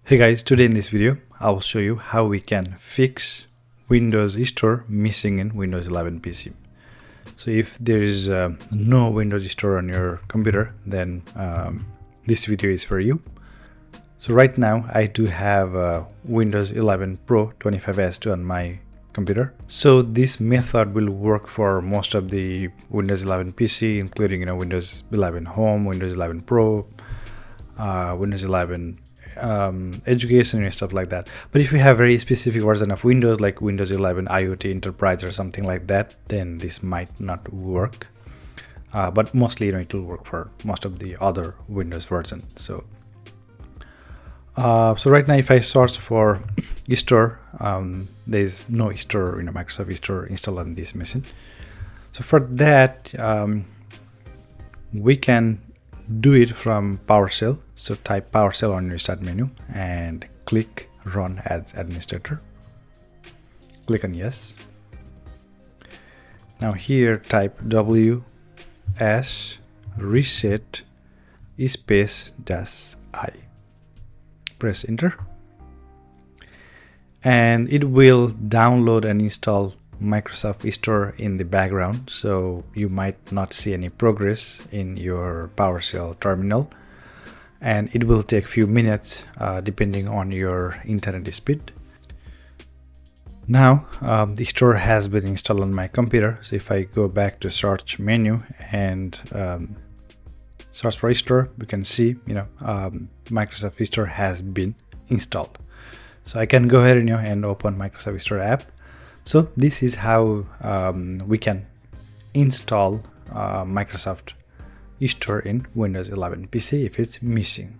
Hey guys, today in this video I will show you how we can fix Windows Store missing in Windows 11 PC. So if there is no Windows Store on your computer, then this video is for you. So right now I do have Windows 11 Pro 25S2 on my computer. So this method will work for most of the Windows 11 PC, including Windows 11 Home, Windows 11 Pro, Windows 11 education and stuff like that. But if you have very specific version of Windows like Windows 11 IoT Enterprise or something like that, then this might not work. But mostly it will work for most of the other Windows version. So right now if I search for Store, there's no Store, Microsoft Store installed on this machine. So for that we can do it from PowerShell. So type PowerShell on your start menu and click Run as Administrator. Click on Yes. Now here type wsreset -i. Press Enter. And it will download and install Microsoft Store in the background, so you might not see any progress in your PowerShell terminal, and it will take few minutes depending on your internet speed. Now the Store has been installed on my computer. So if I go back to search menu and search for Store, we can see Microsoft Store has been installed. So I can go ahead and open Microsoft Store app. So this is how we can install Microsoft Store in Windows 11 PC if it's missing.